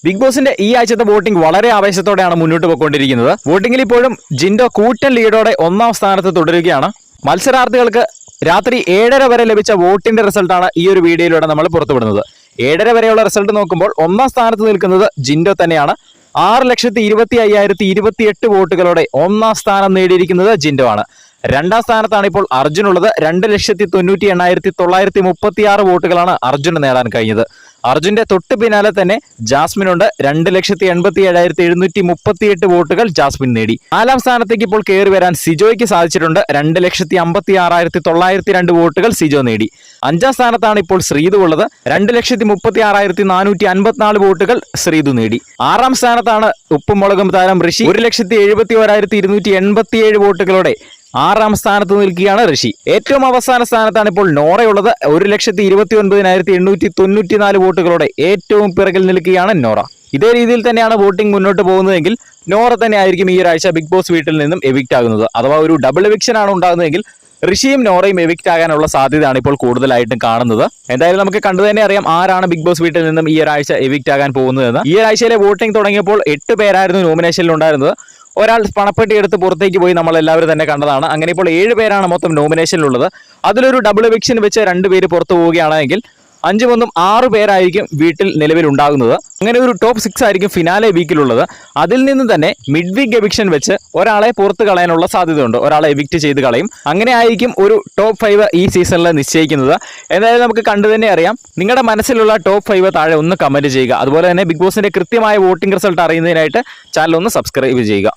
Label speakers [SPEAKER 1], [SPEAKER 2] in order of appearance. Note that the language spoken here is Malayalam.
[SPEAKER 1] ബിഗ് ബോസിന്റെ ഈ ആഴ്ചത്തെ വോട്ടിംഗ് വളരെ ആവേശത്തോടെയാണ് മുന്നോട്ട് പോയിക്കൊണ്ടിരിക്കുന്നത്. വോട്ടിംഗിൽ ഇപ്പോഴും ജിൻഡോ കൂറ്റൻ ലീഡോടെ ഒന്നാം സ്ഥാനത്ത് തുടരുകയാണ്. മത്സരാർത്ഥികൾക്ക് രാത്രി 7:30 വരെ ലഭിച്ച വോട്ടിന്റെ റിസൾട്ടാണ് ഈ ഒരു വീഡിയോയിലൂടെ നമ്മൾ പുറത്തുവിടുന്നത്. 7:30 വരെയുള്ള റിസൾട്ട് നോക്കുമ്പോൾ ഒന്നാം സ്ഥാനത്ത് നിൽക്കുന്നത് ജിൻഡോ തന്നെയാണ്. 6,25,028 വോട്ടുകളോടെ ഒന്നാം സ്ഥാനം നേടിയിരിക്കുന്നത് ജിൻഡോ ആണ്. രണ്ടാം സ്ഥാനത്താണ് ഇപ്പോൾ അർജുൻ ഉള്ളത്. 2,98,936 വോട്ടുകളാണ് അർജുന് നേടാൻ കഴിഞ്ഞത്. അർജുന്റെ തൊട്ട് പിന്നാലെ തന്നെ ജാസ്മിൻ ഉണ്ട്. 2,87,738 വോട്ടുകൾ ജാസ്മിൻ നേടി. നാലാം സ്ഥാനത്തേക്ക് ഇപ്പോൾ കയറി വരാൻ സിജോയ്ക്ക് സാധിച്ചിട്ടുണ്ട്. 2,56,902 വോട്ടുകൾ സിജോ നേടി. അഞ്ചാം സ്ഥാനത്താണ് ഇപ്പോൾ ശ്രീതു ഉള്ളത്. 2,36,454 വോട്ടുകൾ ശ്രീതു നേടി. ആറാം സ്ഥാനത്താണ് ഉപ്പും മുളകും താരം ഋഷി. 1,71,287 വോട്ടുകളോടെ ആറാം സ്ഥാനത്ത് നിൽക്കുകയാണ് ഋഷി. ഏറ്റവും അവസാന സ്ഥാനത്താണ് ഇപ്പോൾ നോറയുള്ളത്. 1,29,894 വോട്ടുകളോടെ ഏറ്റവും പിറകിൽ നിൽക്കുകയാണ് നോറ. ഇതേ രീതിയിൽ തന്നെയാണ് വോട്ടിംഗ് മുന്നോട്ട് പോകുന്നതെങ്കിൽ നോറ തന്നെ ആയിരിക്കും ഈ ഒരാഴ്ച ബിഗ് ബോസ് വീട്ടിൽ നിന്നും എവിക്റ്റ് ആകുന്നത്. അഥവാ ഒരു ഡബിൾ എവിക്ഷൻ ആണ് ഉണ്ടാകുന്നതെങ്കിൽ ഋഷിയും നോറയും എവിക്റ്റ് ആകാനുള്ള സാധ്യതയാണ് ഇപ്പോൾ കൂടുതലായിട്ടും കാണുന്നത്. എന്തായാലും നമുക്ക് കണ്ടു തന്നെ അറിയാം ആരാണ് ബിഗ് ബോസ് വീട്ടിൽ നിന്നും ഈ ഒരാഴ്ച എവിക്റ്റ് ആകാൻ പോകുന്നതെന്ന്. ഈ ഒരാഴ്ചയിലെ വോട്ടിംഗ് തുടങ്ങിയപ്പോൾ 8 പേരായിരുന്നു നോമിനേഷനിൽ ഉണ്ടായിരുന്നത്. ഒരാൾ പണപ്പെട്ടി എടുത്ത് പുറത്തേക്ക് പോയി നമ്മൾ എല്ലാവരും തന്നെ കണ്ടതാണ്. അങ്ങനെ ഇപ്പോൾ 7 പേരാണ് മൊത്തം നോമിനേഷനിലുള്ളത്. അതിലൊരു ഡബിൾ എവിക്ഷൻ വെച്ച് 2 പേര് പുറത്തു പോവുകയാണെങ്കിൽ 5 6 പേരായിരിക്കും വീട്ടിൽ നിലവിൽ ഉണ്ടാകുന്നത്. അങ്ങനെ ഒരു ടോപ്പ് 6 ആയിരിക്കും ഫിനാലെ വീക്കിലുള്ളത്. അതിൽ നിന്ന് തന്നെ മിഡ് വീക്ക് എവിക്ഷൻ വെച്ച് ഒരാളെ പുറത്ത് കളയാനുള്ള സാധ്യതയുണ്ട്. ഒരാളെ എവിക്റ്റ് ചെയ്ത് കളയും. അങ്ങനെ ആയിരിക്കും ഒരു ടോപ്പ് 5 ഈ സീസണിൽ നിശ്ചയിക്കുന്നത്. എന്തായാലും നമുക്ക് കണ്ടു തന്നെ അറിയാം. നിങ്ങളുടെ മനസ്സിലുള്ള ടോപ്പ് 5 താഴെ ഒന്ന് കമന്റ് ചെയ്യുക. അതുപോലെ തന്നെ ബിഗ് ബോസിന്റെ കൃത്യമായ വോട്ടിംഗ് റിസൾട്ട് അറിയുന്നതിനായിട്ട് ചാനൽ ഒന്ന് സബ്സ്ക്രൈബ് ചെയ്യുക.